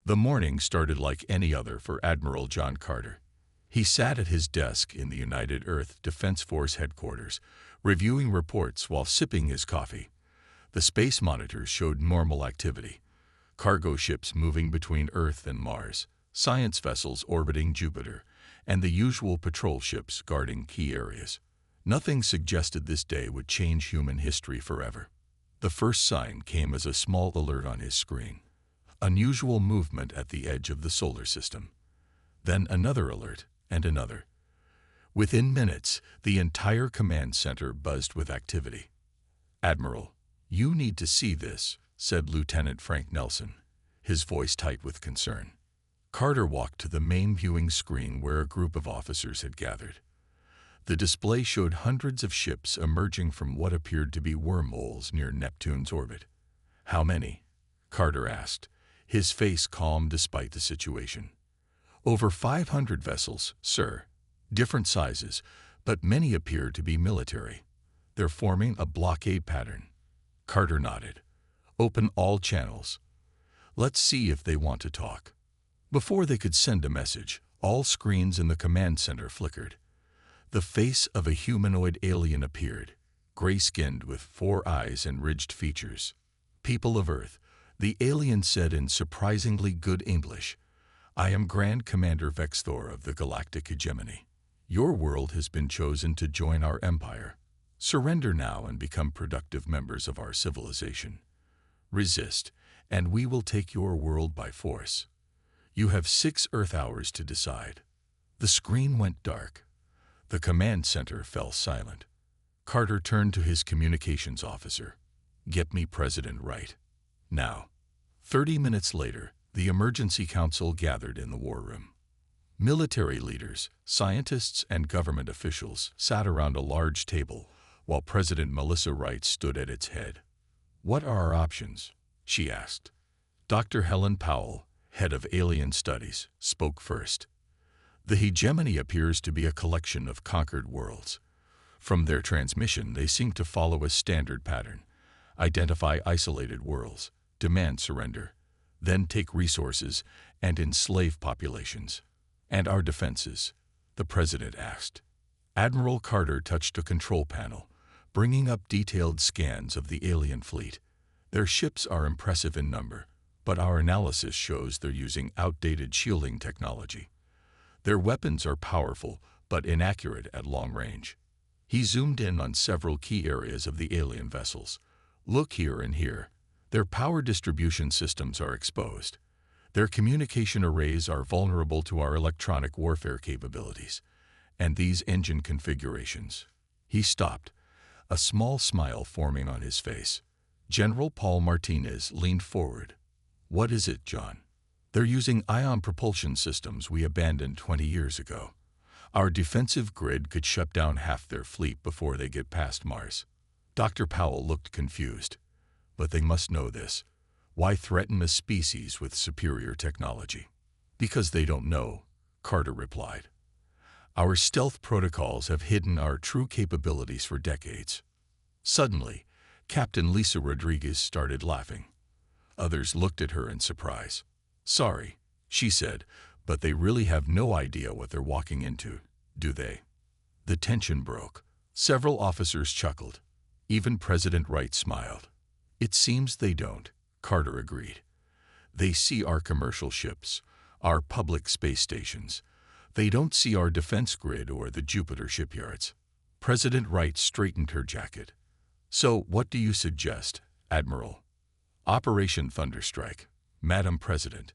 The morning started like any other for Admiral John Carter. He sat at his desk in the United Earth Defense Force headquarters, reviewing reports while sipping his coffee. The space monitors showed normal activity. Cargo ships moving between Earth and Mars, science vessels orbiting Jupiter, and the usual patrol ships guarding key areas. Nothing suggested this day would change human history forever. The first sign came as a small alert on his screen. Unusual movement at the edge of the solar system. Then another alert, and another. Within minutes, the entire command center buzzed with activity. "Admiral, you need to see this," said Lieutenant Frank Nelson, his voice tight with concern. Carter walked to the main viewing screen where a group of officers had gathered. The display showed hundreds of ships emerging from what appeared to be wormholes near Neptune's orbit. "How many?" Carter asked, his face calm despite the situation. "Over 500 vessels, sir. Different sizes, but many appear to be military. They're forming a blockade pattern." Carter nodded. "Open all channels. Let's see if they want to talk." Before they could send a message, all screens in the command center flickered. The face of a humanoid alien appeared, gray-skinned with 4 eyes and ridged features. "People of Earth," the alien said in surprisingly good English, "I am Grand Commander Vexthor of the Galactic Hegemony. Your world has been chosen to join our empire. Surrender now and become productive members of our civilization. Resist, and we will take your world by force. You have 6 Earth hours to decide." The screen went dark. The command center fell silent. Carter turned to his communications officer. "Get me President Wright. Now." 30 minutes later, the emergency council gathered in the war room. Military leaders, scientists, and government officials sat around a large table, while President Melissa Wright stood at its head. "What are our options?" she asked. Dr. Helen Powell, head of Alien Studies, spoke first. "The hegemony appears to be a collection of conquered worlds. From their transmission, they seem to follow a standard pattern. Identify isolated worlds, demand surrender, then take resources and enslave populations." "And our defenses?" the president asked. Admiral Carter touched a control panel, bringing up detailed scans of the alien fleet. "Their ships are impressive in number, but our analysis shows they're using outdated shielding technology. Their weapons are powerful, but inaccurate at long range." He zoomed in on several key areas of the alien vessels. "Look here and here. Their power distribution systems are exposed. Their communication arrays are vulnerable to our electronic warfare capabilities. And these engine configurations." He stopped, a small smile forming on his face. General Paul Martinez leaned forward. "What is it, John?" "They're using ion propulsion systems we abandoned 20 years ago. Our defensive grid could shut down half their fleet before they get past Mars." Dr. Powell looked confused. "But they must know this. Why threaten a species with superior technology?" "Because they don't know," Carter replied. "Our stealth protocols have hidden our true capabilities for decades." Suddenly, Captain Lisa Rodriguez started laughing. Others looked at her in surprise. "Sorry," she said, "but they really have no idea what they're walking into, do they?" The tension broke. Several officers chuckled. Even President Wright smiled. "It seems they don't," Carter agreed. "They see our commercial ships, our public space stations. They don't see our defense grid or the Jupiter shipyards." President Wright straightened her jacket. "So what do you suggest, Admiral?" "Operation Thunderstrike, Madam President.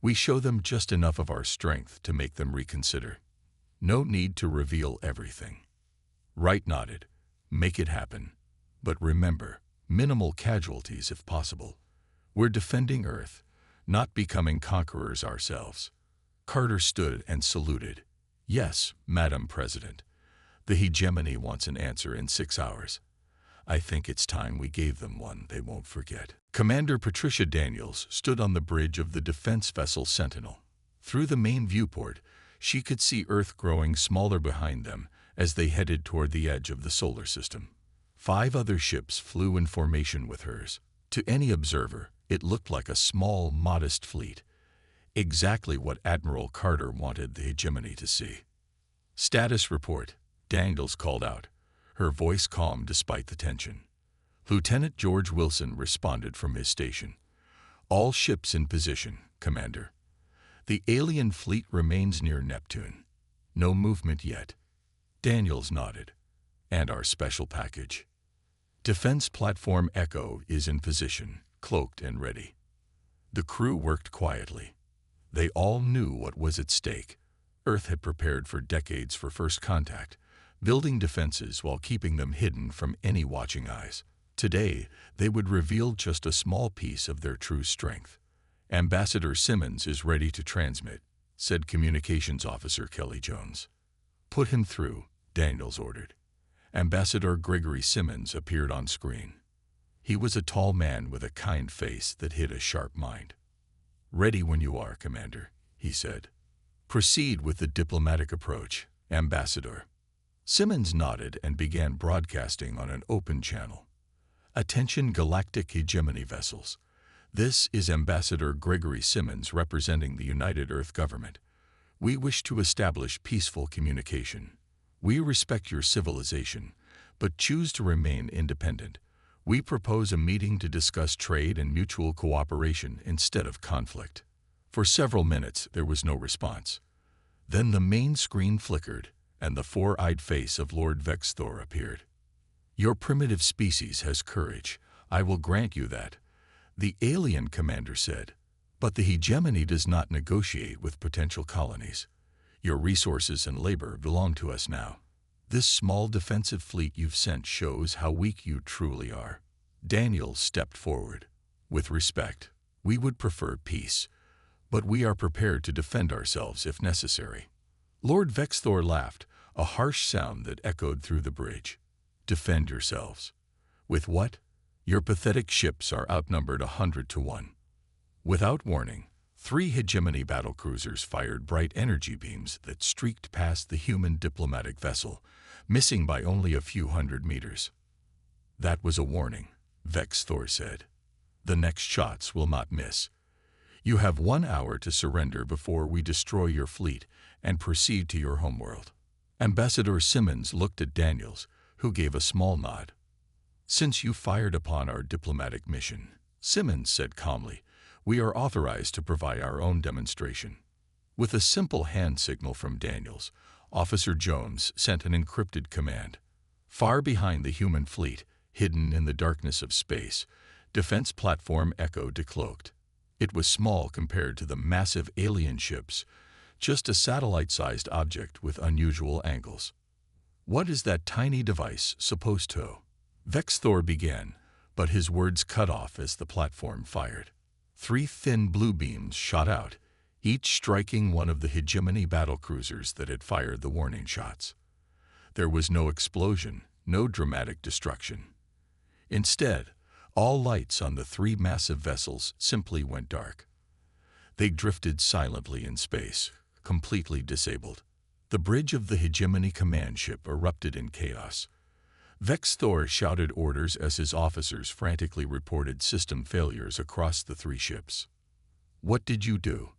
We show them just enough of our strength to make them reconsider. No need to reveal everything." Wright nodded. "Make it happen. But remember, minimal casualties if possible. We're defending Earth, not becoming conquerors ourselves." Carter stood and saluted. "Yes, Madam President. The hegemony wants an answer in 6 hours. I think it's time we gave them one they won't forget." Commander Patricia Daniels stood on the bridge of the defense vessel Sentinel. Through the main viewport, she could see Earth growing smaller behind them as they headed toward the edge of the solar system. 5 other ships flew in formation with hers. To any observer, it looked like a small, modest fleet. Exactly what Admiral Carter wanted the hegemony to see. "Status report," Daniels called out, her voice calm despite the tension. Lieutenant George Wilson responded from his station. "All ships in position, Commander. The alien fleet remains near Neptune. No movement yet." Daniels nodded. "And our special package?" "Defense Platform Echo is in position, cloaked and ready." The crew worked quietly. They all knew what was at stake. Earth had prepared for decades for first contact, building defenses while keeping them hidden from any watching eyes. Today, they would reveal just a small piece of their true strength. "Ambassador Simmons is ready to transmit," said Communications Officer Kelly Jones. "Put him through," Daniels ordered. Ambassador Gregory Simmons appeared on screen. He was a tall man with a kind face that hid a sharp mind. "Ready when you are, Commander," he said. "Proceed with the diplomatic approach, Ambassador." Simmons nodded and began broadcasting on an open channel. "Attention Galactic Hegemony vessels. This is Ambassador Gregory Simmons representing the United Earth Government. We wish to establish peaceful communication. We respect your civilization, but choose to remain independent. We propose a meeting to discuss trade and mutual cooperation instead of conflict." For several minutes there was no response. Then the main screen flickered, and the four-eyed face of Lord Vexthor appeared. "Your primitive species has courage. I will grant you that," the alien commander said. "But the hegemony does not negotiate with potential colonies. Your resources and labor belong to us now. This small defensive fleet you've sent shows how weak you truly are." Daniels stepped forward. "With respect, we would prefer peace, but we are prepared to defend ourselves if necessary." Lord Vexthor laughed, a harsh sound that echoed through the bridge. "Defend yourselves. With what? Your pathetic ships are outnumbered 100 to 1. Without warning, 3 hegemony battlecruisers fired bright energy beams that streaked past the human diplomatic vessel, missing by only a few hundred meters. "That was a warning," Vexthor said. "The next shots will not miss. You have 1 hour to surrender before we destroy your fleet and proceed to your homeworld." Ambassador Simmons looked at Daniels, who gave a small nod. "Since you fired upon our diplomatic mission," Simmons said calmly, "we are authorized to provide our own demonstration." With a simple hand signal from Daniels, Officer Jones sent an encrypted command. Far behind the human fleet, hidden in the darkness of space, Defense Platform Echo decloaked. It was small compared to the massive alien ships, just a satellite-sized object with unusual angles. "What is that tiny device supposed to?" Vexthor began, but his words cut off as the platform fired. 3 thin blue beams shot out, each striking one of the hegemony battlecruisers that had fired the warning shots. There was no explosion, no dramatic destruction. Instead, all lights on the 3 massive vessels simply went dark. They drifted silently in space, completely disabled. The bridge of the hegemony command ship erupted in chaos. Vexthor shouted orders as his officers frantically reported system failures across the 3 ships. "What did you do?"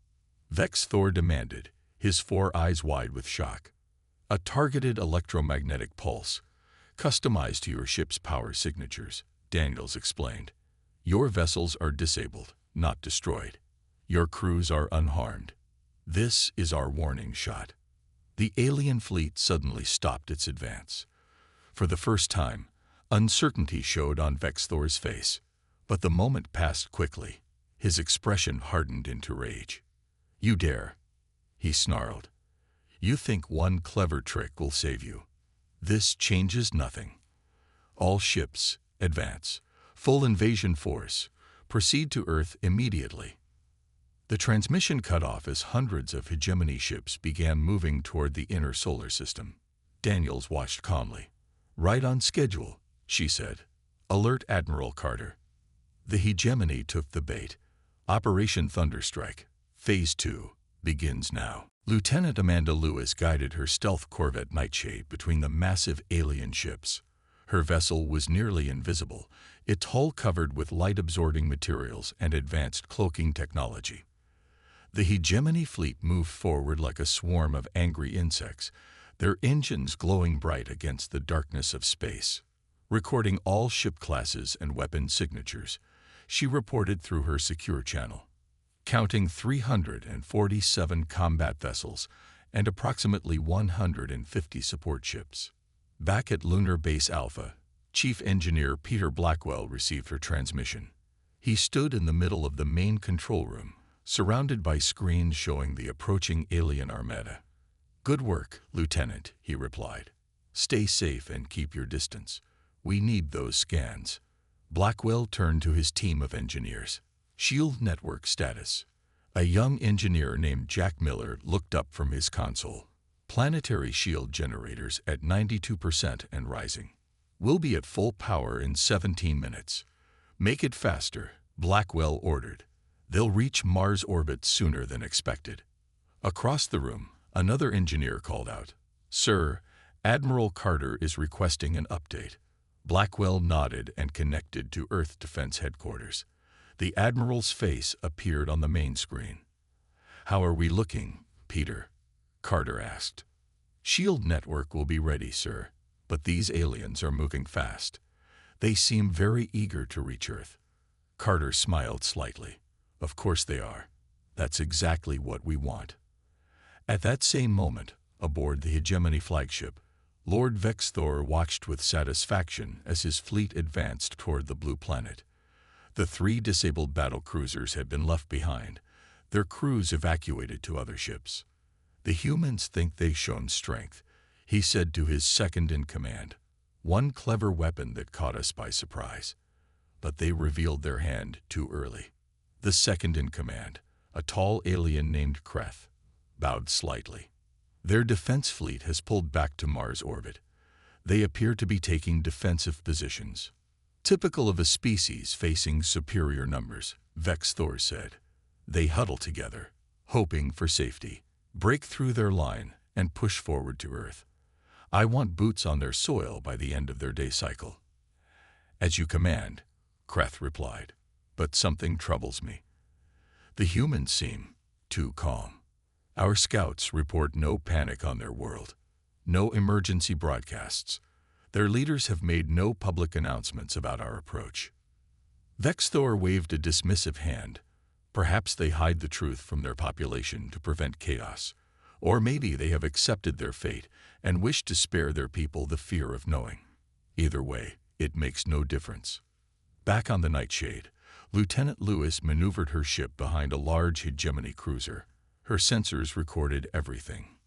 Vexthor demanded, his 4 eyes wide with shock. "A targeted electromagnetic pulse, customized to your ship's power signatures," Daniels explained. "Your vessels are disabled, not destroyed. Your crews are unharmed. This is our warning shot." The alien fleet suddenly stopped its advance. For the first time, uncertainty showed on Vexthor's face, but the moment passed quickly. His expression hardened into rage. "You dare," he snarled. "You think one clever trick will save you. This changes nothing. All ships, advance. Full invasion force. Proceed to Earth immediately." The transmission cut off as hundreds of hegemony ships began moving toward the inner solar system. Daniels watched calmly. "Right on schedule," she said. "Alert Admiral Carter." The hegemony took the bait. Operation Thunderstrike, Phase 2, begins now. Lieutenant Amanda Lewis guided her stealth corvette Nightshade between the massive alien ships. Her vessel was nearly invisible, its hull covered with light-absorbing materials and advanced cloaking technology. The hegemony fleet moved forward like a swarm of angry insects, their engines glowing bright against the darkness of space. Recording all ship classes and weapon signatures, she reported through her secure channel, counting 347 combat vessels and approximately 150 support ships. Back at Lunar Base Alpha, Chief Engineer Peter Blackwell received her transmission. He stood in the middle of the main control room, surrounded by screens showing the approaching alien armada. "Good work, Lieutenant," he replied. "Stay safe and keep your distance. We need those scans." Blackwell turned to his team of engineers. "Shield network status." A young engineer named Jack Miller looked up from his console. "Planetary shield generators at 92% and rising. We'll be at full power in 17 minutes. Make it faster," Blackwell ordered. "They'll reach Mars orbit sooner than expected." Across the room, another engineer called out, "Sir, Admiral Carter is requesting an update." Blackwell nodded and connected to Earth Defense Headquarters. The Admiral's face appeared on the main screen. "How are we looking, Peter?" Carter asked. "Shield network will be ready, sir, but these aliens are moving fast. They seem very eager to reach Earth." Carter smiled slightly. "Of course they are. That's exactly what we want." At that same moment, aboard the Hegemony flagship, Lord Vexthor watched with satisfaction as his fleet advanced toward the blue planet. The 3 disabled battle cruisers had been left behind, their crews evacuated to other ships. "The humans think they've shown strength," he said to his second-in-command. "One clever weapon that caught us by surprise. But they revealed their hand too early." The second-in-command, a tall alien named Kreth, bowed slightly. "Their defense fleet has pulled back to Mars orbit. They appear to be taking defensive positions. Typical of a species facing superior numbers," Vexthor said. "They huddle together, hoping for safety, break through their line, and push forward to Earth. I want boots on their soil by the end of their day cycle." "As you command," Kreth replied. "But something troubles me. The humans seem too calm. Our scouts report no panic on their world, no emergency broadcasts. Their leaders have made no public announcements about our approach." Vexthor waved a dismissive hand. "Perhaps they hide the truth from their population to prevent chaos. Or maybe they have accepted their fate and wish to spare their people the fear of knowing. Either way, it makes no difference." Back on the Nightshade, Lieutenant Lewis maneuvered her ship behind a large Hegemony cruiser. Her sensors recorded everything: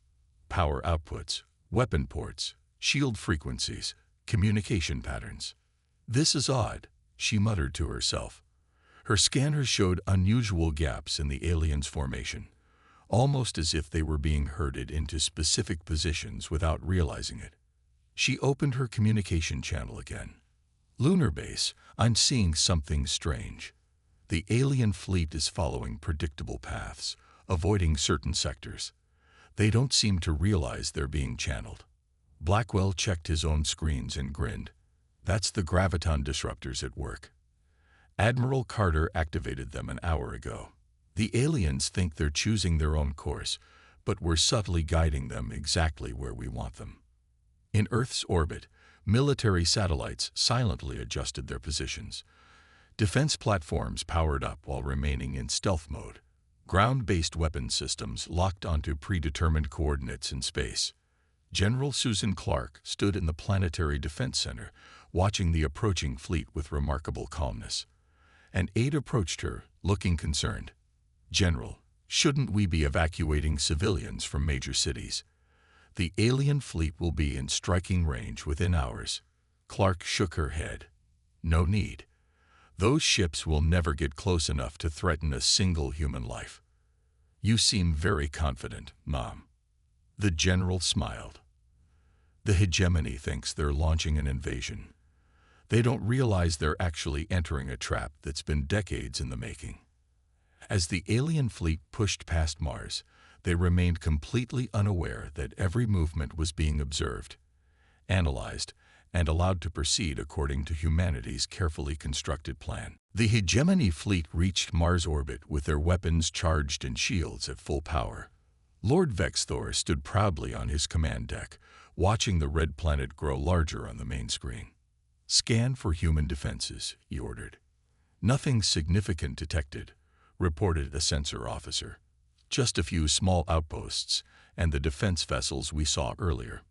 power outputs, weapon ports, shield frequencies, communication patterns. "This is odd," she muttered to herself. Her scanners showed unusual gaps in the aliens' formation, almost as if they were being herded into specific positions without realizing it. She opened her communication channel again. "Lunar Base, I'm seeing something strange. The alien fleet is following predictable paths, avoiding certain sectors. They don't seem to realize they're being channeled." Blackwell checked his own screens and grinned. "That's the graviton disruptors at work. Admiral Carter activated them an hour ago. The aliens think they're choosing their own course, but we're subtly guiding them exactly where we want them." In Earth's orbit, military satellites silently adjusted their positions. Defense platforms powered up while remaining in stealth mode. Ground-based weapon systems locked onto predetermined coordinates in space. General Susan Clark stood in the Planetary Defense Center, watching the approaching fleet with remarkable calmness. An aide approached her, looking concerned. "General, shouldn't we be evacuating civilians from major cities? The alien fleet will be in striking range within hours." Clark shook her head. "No need. Those ships will never get close enough to threaten a single human life." "You seem very confident, Mom." The general smiled. "The Hegemony thinks they're launching an invasion. They don't realize they're actually entering a trap that's been decades in the making." As the alien fleet pushed past Mars, they remained completely unaware that every movement was being observed, analyzed, and allowed to proceed according to humanity's carefully constructed plan. The hegemony fleet reached Mars orbit with their weapons charged and shields at full power. Lord Vexthor stood proudly on his command deck, watching the red planet grow larger on the main screen. "Scan for human defenses," he ordered. "Nothing significant detected," reported a sensor officer. "Just a few small outposts and the defense vessels we saw earlier."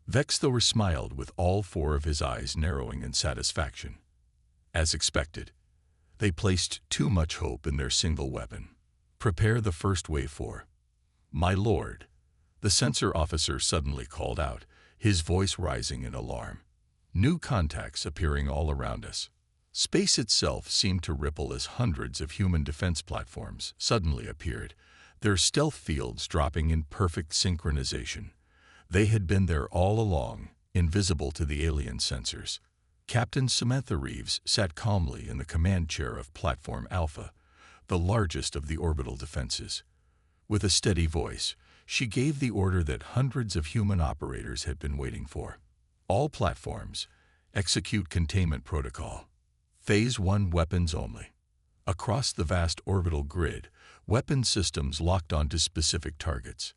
Vexthor smiled with all four of his eyes narrowing in satisfaction. As expected, they placed too much hope in their single weapon. "Prepare the first wave for..." "My lord," the sensor officer suddenly called out, his voice rising in alarm. New contacts appearing all around us. Space itself seemed to ripple as hundreds of human defense platforms suddenly appeared, their stealth fields dropping in perfect synchronization. They had been there all along, invisible to the alien sensors. Captain Samantha Reeves sat calmly in the command chair of Platform Alpha, the largest of the orbital defenses. With a steady voice, she gave the order that hundreds of human operators had been waiting for. "All platforms, execute containment protocol. Phase 1 weapons only." Across the vast orbital grid, weapon systems locked onto specific targets.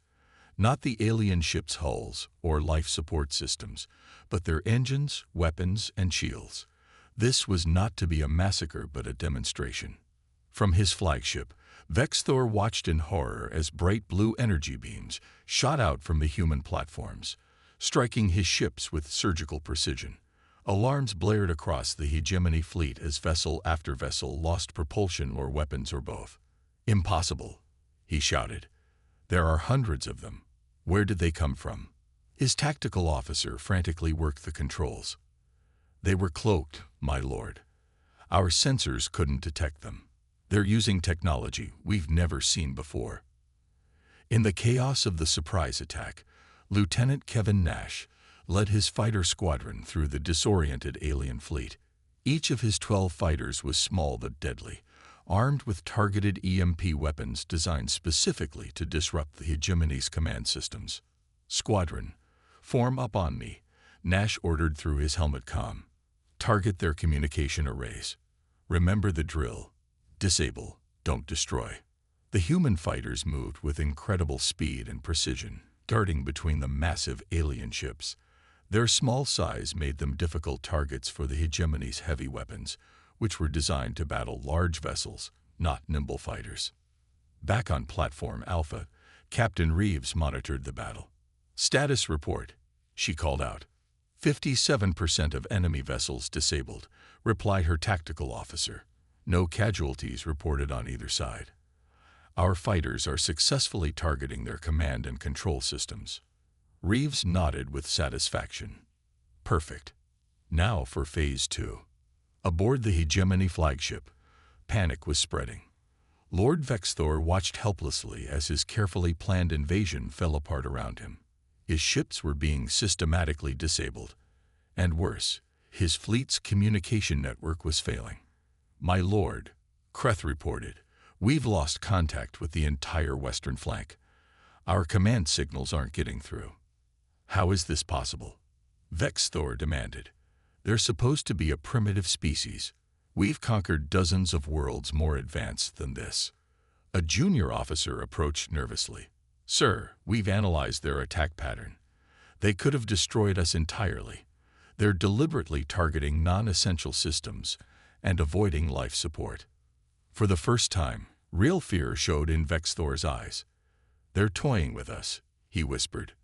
Not the alien ships' hulls or life support systems, but their engines, weapons, and shields. This was not to be a massacre but a demonstration. From his flagship, Vexthor watched in horror as bright blue energy beams shot out from the human platforms, striking his ships with surgical precision. Alarms blared across the hegemony fleet as vessel after vessel lost propulsion or weapons or both. "Impossible," he shouted. "There are hundreds of them. Where did they come from?" His tactical officer frantically worked the controls. "They were cloaked, my lord. Our sensors couldn't detect them. They're using technology we've never seen before." In the chaos of the surprise attack, Lieutenant Kevin Nash led his fighter squadron through the disoriented alien fleet. Each of his 12 fighters was small but deadly, armed with targeted EMP weapons designed specifically to disrupt the hegemony's command systems. "Squadron, form up on me," Nash ordered through his helmet comm. "Target their communication arrays. Remember the drill. Disable, don't destroy." The human fighters moved with incredible speed and precision, darting between the massive alien ships. Their small size made them difficult targets for the hegemony's heavy weapons, which were designed to battle large vessels, not nimble fighters. Back on Platform Alpha, Captain Reeves monitored the battle. "Status report," she called out. 57% of enemy vessels disabled," replied her tactical officer. "No casualties reported on either side. Our fighters are successfully targeting their command and control systems." Reeves nodded with satisfaction. "Perfect. Now for Phase 2. Aboard the hegemony flagship, panic was spreading. Lord Vexthor watched helplessly as his carefully planned invasion fell apart around him. His ships were being systematically disabled. And worse, his fleet's communication network was failing. "My lord," Kreth reported, "we've lost contact with the entire western flank. Our command signals aren't getting through." "How is this possible?" Vexthor demanded. "They're supposed to be a primitive species. We've conquered dozens of worlds more advanced than this." A junior officer approached nervously. "Sir, we've analyzed their attack pattern. They could have destroyed us entirely. They're deliberately targeting non-essential systems and avoiding life support." For the first time, real fear showed in Vexthor's eyes. "They're toying with us," he whispered.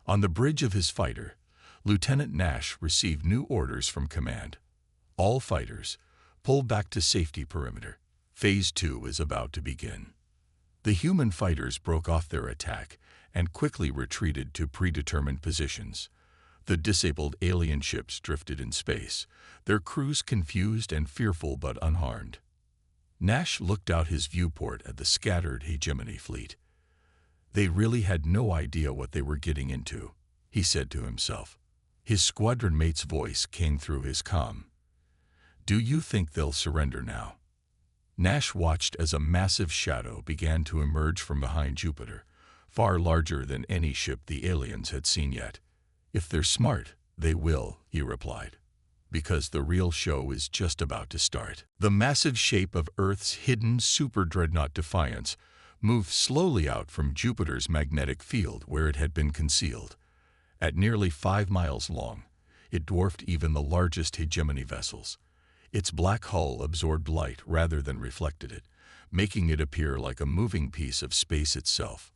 On the bridge of his fighter, Lieutenant Nash received new orders from command. "All fighters, pull back to safety perimeter. Phase 2 is about to begin." The human fighters broke off their attack and quickly retreated to predetermined positions. The disabled alien ships drifted in space, their crews confused and fearful but unharmed. Nash looked out his viewport at the scattered hegemony fleet. They really had no idea what they were getting into, he said to himself. His squadron mate's voice came through his comm. "Do you think they'll surrender now?" Nash watched as a massive shadow began to emerge from behind Jupiter, far larger than any ship the aliens had seen yet. "If they're smart, They will, he replied, because the real show is just about to start. The massive shape of Earth's hidden super-dreadnought Defiance moved slowly out from Jupiter's magnetic field where it had been concealed. At nearly 5 miles long, it dwarfed even the largest hegemony vessels. Its black hull absorbed light rather than reflected it, making it appear like a moving piece of space itself.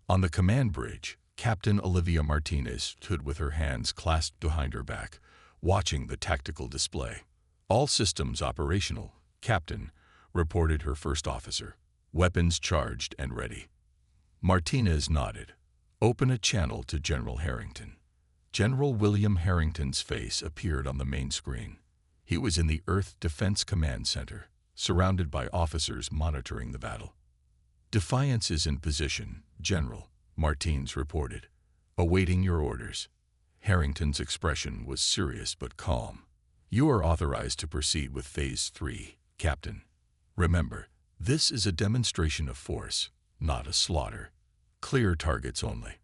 On the command bridge, Captain Olivia Martinez stood with her hands clasped behind her back, watching the tactical display. "All systems operational, Captain," reported her first officer. "Weapons charged and ready." Martinez nodded. "Open a channel to General Harrington." General William Harrington's face appeared on the main screen. He was in the Earth Defense Command Center, surrounded by officers monitoring the battle. "Defiance is in position, General," Martinez reported, "awaiting your orders." Harrington's expression was serious but calm. "You are authorized to proceed with Phase 3, Captain. Remember, this is a demonstration of force, not a slaughter. Clear targets only."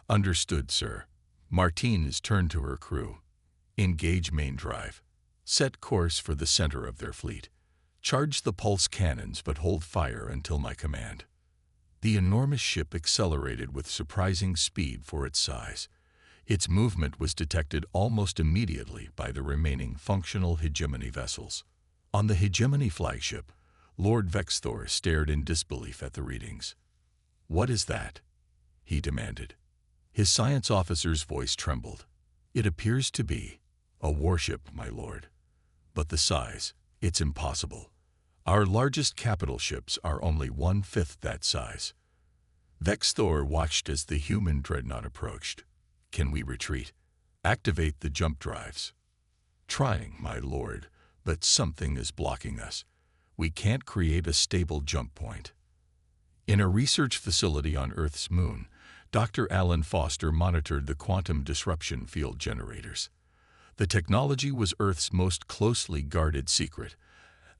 "Understood, sir." Martinez turned to her crew. "Engage main drive. Set course for the center of their fleet. Charge the pulse cannons but hold fire until my command." The enormous ship accelerated with surprising speed for its size. Its movement was detected almost immediately by the remaining functional hegemony vessels. On the hegemony flagship, Lord Vexthor stared in disbelief at the readings. "What is that?" he demanded. His science officer's voice trembled. "It appears to be a warship, my lord. But the size, it's impossible. Our largest capital ships are only 1/5 that size." Vexthor watched as the human dreadnought approached. "Can we retreat? Activate the jump drives." "Trying, my lord, but something is blocking us. We can't create a stable jump point." In a research facility on Earth's moon, Dr. Alan Foster monitored the quantum disruption field generators. The technology was Earth's most closely guarded secret,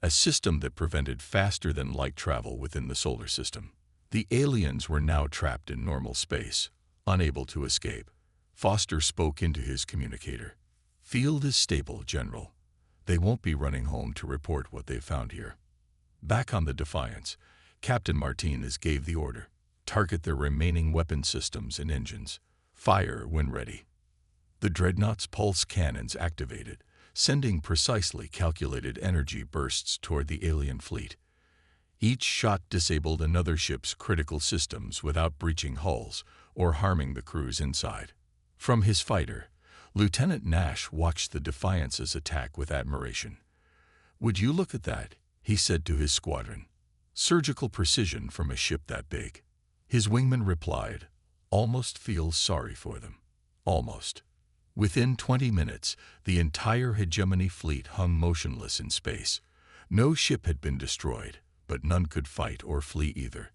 a system that prevented faster-than-light travel within the solar system. The aliens were now trapped in normal space, unable to escape. Foster spoke into his communicator. "Field is stable, General. They won't be running home to report what they found here." Back on the Defiance, Captain Martinez gave the order. "Target their remaining weapon systems and engines. Fire when ready." The dreadnought's pulse cannons activated, sending precisely calculated energy bursts toward the alien fleet. Each shot disabled another ship's critical systems without breaching hulls or harming the crews inside. From his fighter, Lieutenant Nash watched the Defiance's attack with admiration. "Would you look at that?" he said to his squadron. "Surgical precision from a ship that big." His wingman replied, "Almost feels sorry for them. Almost." Within 20 minutes, the entire hegemony fleet hung motionless in space. No ship had been destroyed, but none could fight or flee either.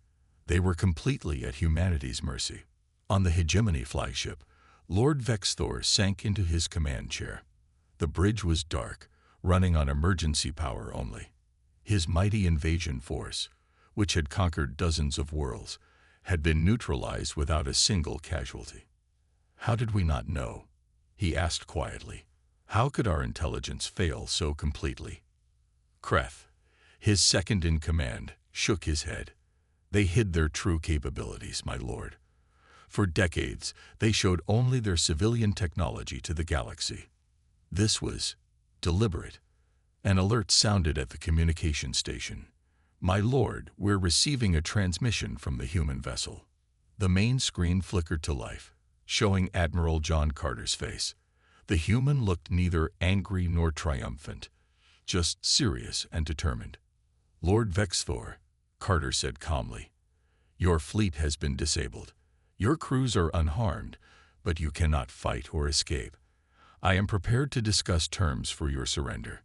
They were completely at humanity's mercy. On the hegemony flagship, Lord Vexthor sank into his command chair. The bridge was dark, running on emergency power only. His mighty invasion force, which had conquered dozens of worlds, had been neutralized without a single casualty. "How did we not know?" he asked quietly. "How could our intelligence fail so completely?" Kreth, his second in command, shook his head. "They hid their true capabilities, my lord. For decades, they showed only their civilian technology to the galaxy. This was deliberate." An alert sounded at the communication station. "My lord, we're receiving a transmission from the human vessel." The main screen flickered to life, showing Admiral John Carter's face. The human looked neither angry nor triumphant, just serious and determined. "Lord Vexthor," Carter said calmly, "your fleet has been disabled. Your crews are unharmed, but you cannot fight or escape. I am prepared to discuss terms for your surrender."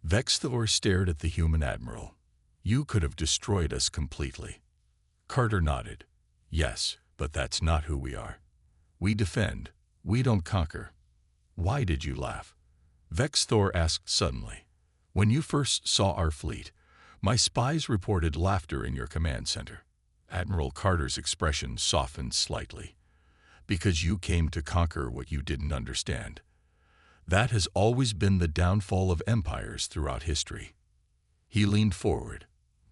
Vexthor stared at the human admiral. "You could have destroyed us completely." Carter nodded. "Yes, but that's not who we are. We defend, we don't conquer." "Why did you laugh?" Vexthor asked suddenly. "When you first saw our fleet, my spies reported laughter in your command center." Admiral Carter's expression softened slightly. because you came to conquer what you didn't understand. That has always been the downfall of empires throughout history. He leaned forward.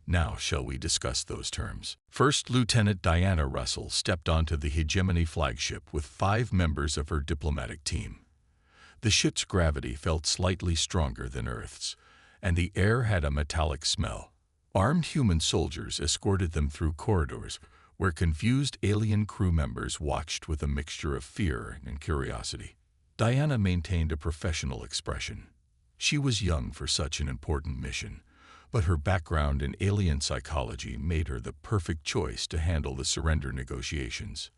Now shall we discuss those terms? First Lieutenant Diana Russell stepped onto the Hegemony flagship with 5 members of her diplomatic team. The ship's gravity felt slightly stronger than Earth's, and the air had a metallic smell. Armed human soldiers escorted them through corridors where confused alien crew members watched with a mixture of fear and curiosity. Diana maintained a professional expression. She was young for such an important mission, but her background in alien psychology made her the perfect choice to handle the surrender negotiations.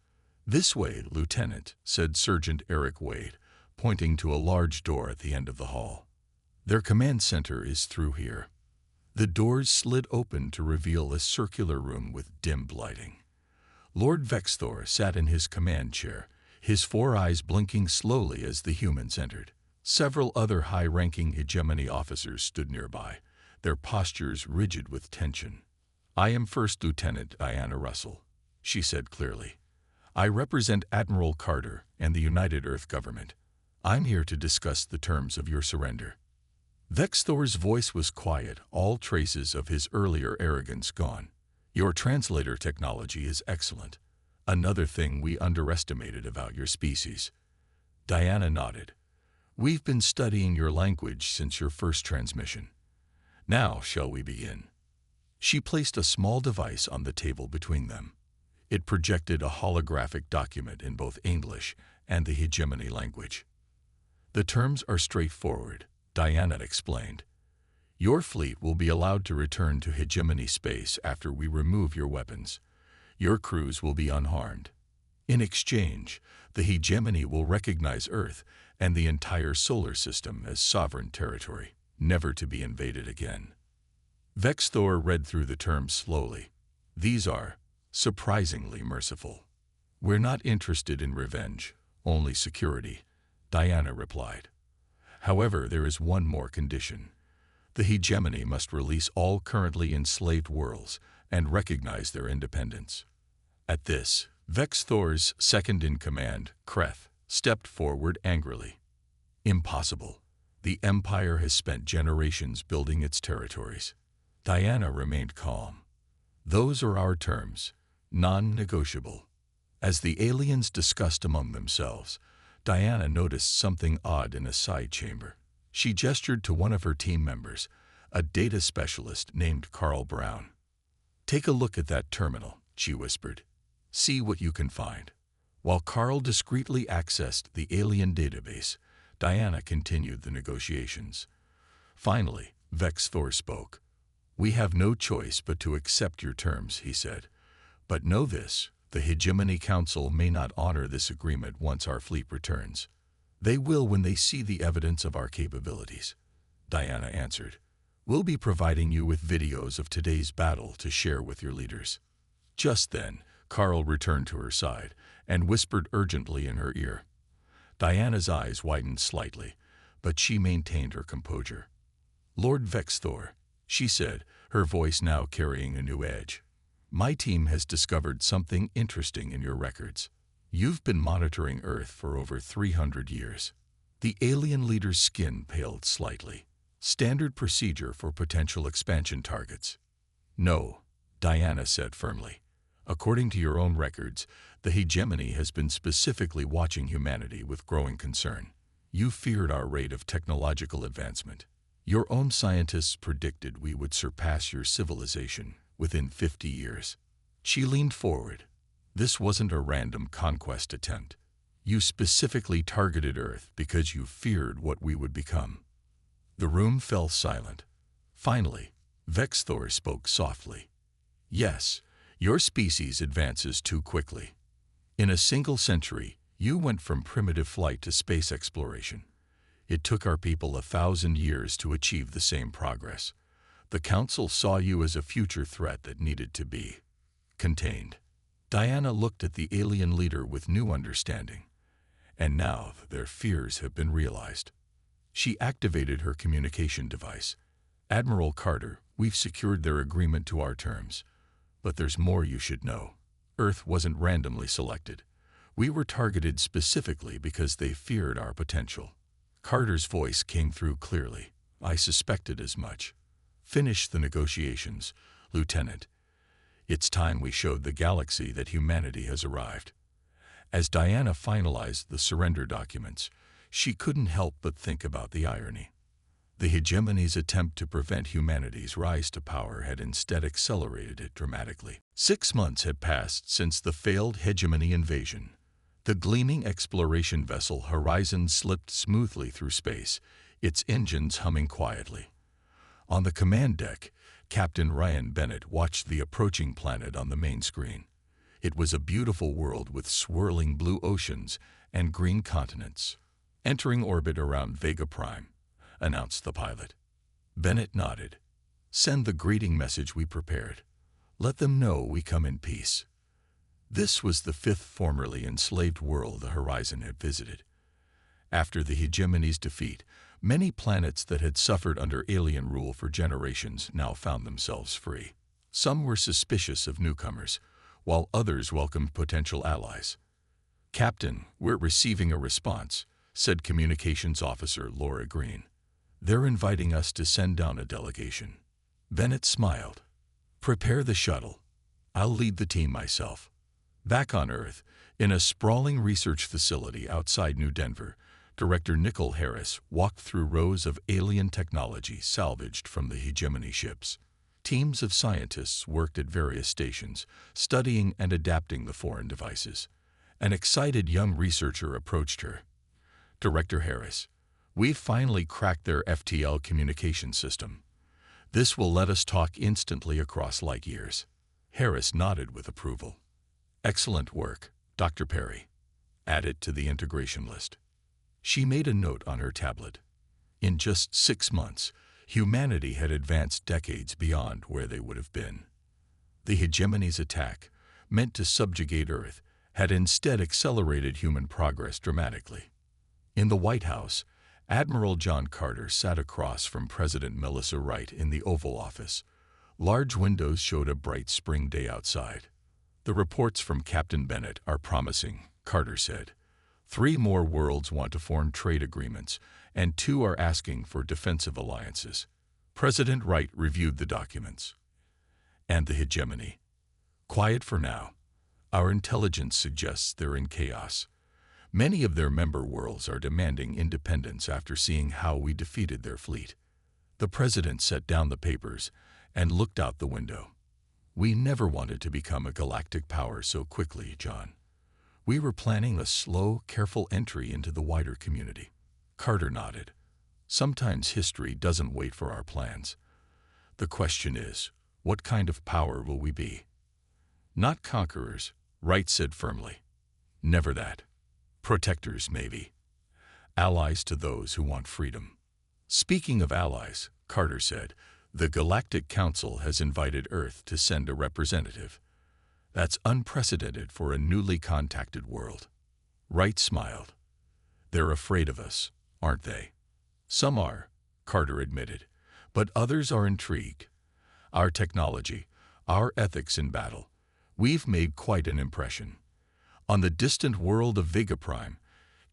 "This way, Lieutenant," said Sergeant Eric Wade, pointing to a large door at the end of the hall. "Their command center is through here." The doors slid open to reveal a circular room with dimmed lighting. Lord Vexthor sat in his command chair, his 4 eyes blinking slowly as the humans entered. Several other high-ranking Hegemony officers stood nearby, their postures rigid with tension. "I am First Lieutenant Diana Russell," she said clearly. "I represent Admiral Carter and the United Earth government. I'm here to discuss the terms of your surrender." Vexthor's voice was quiet, all traces of his earlier arrogance gone. "Your translator technology is excellent. Another thing we underestimated about your species." Diana nodded. "We've been studying your language since your first transmission. Now shall we begin?" She placed a small device on the table between them. It projected a holographic document in both English and the Hegemony language. "The terms are straightforward," Diana explained. "Your fleet will be allowed to return to Hegemony space after we remove your weapons. Your crews will be unharmed. In exchange, the Hegemony will recognize Earth and the entire solar system as sovereign territory, never to be invaded again." Vexthor read through the terms slowly. "These are surprisingly merciful." "We're not interested in revenge, only security," Diana replied. "However, there is one more condition. The Hegemony must release all currently enslaved worlds and recognize their independence." At this, Vexthor's second-in-command, Kreth, stepped forward angrily. "Impossible. The Empire has spent generations building its territories." Diana remained calm. "Those are our terms, non-negotiable." As the aliens discussed among themselves, Diana noticed something odd in a side chamber. She gestured to one of her team members, a data specialist named Carl Brown. "Take a look at that terminal," she whispered. "See what you can find." While Carl discreetly accessed the alien database, Diana continued the negotiations. Finally, Vexthor spoke. "We have no choice but to accept your terms," he said. "But know this, the Hegemony Council may not honor this agreement once our fleet returns. They will when they see the evidence of our capabilities." Diana answered. "We'll be providing you with videos of today's battle to share with your leaders." Just then, Carl returned to her side and whispered urgently in her ear. Diana's eyes widened slightly, but she maintained her composure. "Lord Vexthor," she said, her voice now carrying a new edge. "My team has discovered something interesting in your records. You've been monitoring Earth for over 300 years. The alien leader's skin paled slightly. "Standard procedure for potential expansion targets." "No," Diana said firmly. "According to your own records, the Hegemony has been specifically watching humanity with growing concern. You feared our rate of technological advancement. Your own scientists predicted we would surpass your civilization within 50 years. She leaned forward. "This wasn't a random conquest attempt. You specifically targeted Earth because you feared what we would become." The room fell silent. Finally, Vexthor spoke softly. "Yes, your species advances too quickly. In a single century, you went from primitive flight to space exploration. It took our people 1,000 years to achieve the same progress. The Council saw you as a future threat that needed to be contained." Diana looked at the alien leader with new understanding. And now their fears have been realized. She activated her communication device. "Admiral Carter, we've secured their agreement to our terms. But there's more you should know. Earth wasn't randomly selected. We were targeted specifically because they feared our potential. Carter's voice came through clearly. I suspected as much. Finish the negotiations, Lieutenant. It's time we showed the galaxy that humanity has arrived. As Diana finalized the surrender documents, she couldn't help but think about the irony. The hegemony's attempt to prevent humanity's rise to power had instead accelerated it dramatically. 6 months had passed since the failed hegemony invasion. The gleaming exploration vessel Horizon slipped smoothly through space, its engines humming quietly. On the command deck, Captain Ryan Bennett watched the approaching planet on the main screen. It was a beautiful world with swirling blue oceans and green continents. Entering orbit around Vega Prime, announced the pilot. Bennett nodded. Send the greeting message we prepared. Let them know we come in peace. This was the 5th formerly enslaved world the Horizon had visited. After the hegemony's defeat, many planets that had suffered under alien rule for generations now found themselves free. Some were suspicious of newcomers, while others welcomed potential allies. Captain, we're receiving a response, said Communications Officer Laura Green. They're inviting us to send down a delegation. Bennett smiled. Prepare the shuttle. I'll lead the team myself. Back on Earth, in a sprawling research facility outside New Denver, Director Nicole Harris walked through rows of alien technology salvaged from the hegemony ships. Teams of scientists worked at various stations, studying and adapting the foreign devices. An excited young researcher approached her. Director Harris, we've finally cracked their FTL communication system. This will let us talk instantly across light years. Harris nodded with approval. Excellent work, Dr. Perry. Add it to the integration list. She made a note on her tablet. In just 6 months, humanity had advanced decades beyond where they would have been. The hegemony's attack, meant to subjugate Earth, had instead accelerated human progress dramatically. In the White House, Admiral John Carter sat across from President Melissa Wright in the Oval Office. Large windows showed a bright spring day outside. The reports from Captain Bennett are promising, Carter said. 3 more worlds want to form trade agreements, and 2 are asking for defensive alliances. President Wright reviewed the documents. And the hegemony. Quiet for now. Our intelligence suggests they're in chaos. Many of their member worlds are demanding independence after seeing how we defeated their fleet. The president set down the papers and looked out the window. We never wanted to become a galactic power so quickly, John. We were planning a slow, careful entry into the wider community. Carter nodded. Sometimes history doesn't wait for our plans. The question is, what kind of power will we be? Not conquerors, Wright said firmly. Never that. Protectors, maybe. Allies to those who want freedom. Speaking of allies, Carter said, the Galactic Council has invited Earth to send a representative. That's unprecedented for a newly contacted world. Wright smiled. They're afraid of us, aren't they? Some are, Carter admitted, but others are intrigued. Our technology, our ethics in battle, we've made quite an impression. On the distant world of Vega Prime,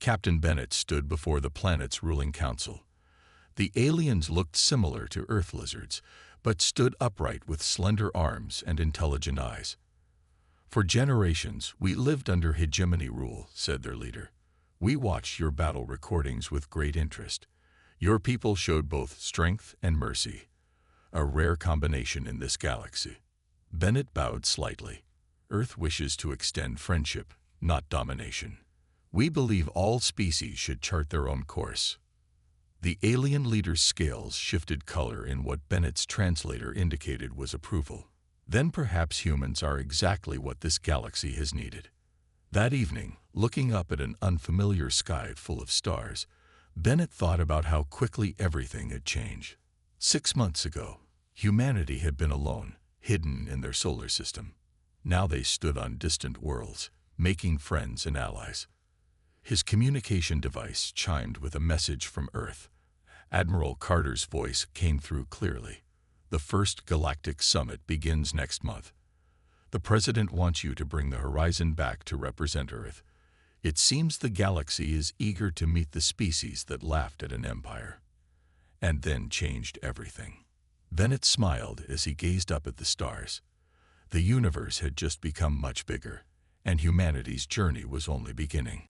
Captain Bennett stood before the planet's ruling council. The aliens looked similar to Earth lizards, but stood upright with slender arms and intelligent eyes. For generations, we lived under hegemony rule, said their leader. We watched your battle recordings with great interest. Your people showed both strength and mercy, a rare combination in this galaxy. Bennett bowed slightly. Earth wishes to extend friendship, not domination. We believe all species should chart their own course. The alien leader's scales shifted color in what Bennett's translator indicated was approval. Then perhaps humans are exactly what this galaxy has needed. That evening, looking up at an unfamiliar sky full of stars, Bennett thought about how quickly everything had changed. 6 months ago, humanity had been alone, hidden in their solar system. Now they stood on distant worlds, making friends and allies. His communication device chimed with a message from Earth. Admiral Carter's voice came through clearly. The first galactic summit begins next month. The President wants you to bring the Horizon back to represent Earth. It seems the galaxy is eager to meet the species that laughed at an empire, and then changed everything. Then it smiled as he gazed up at the stars. The universe had just become much bigger, and humanity's journey was only beginning.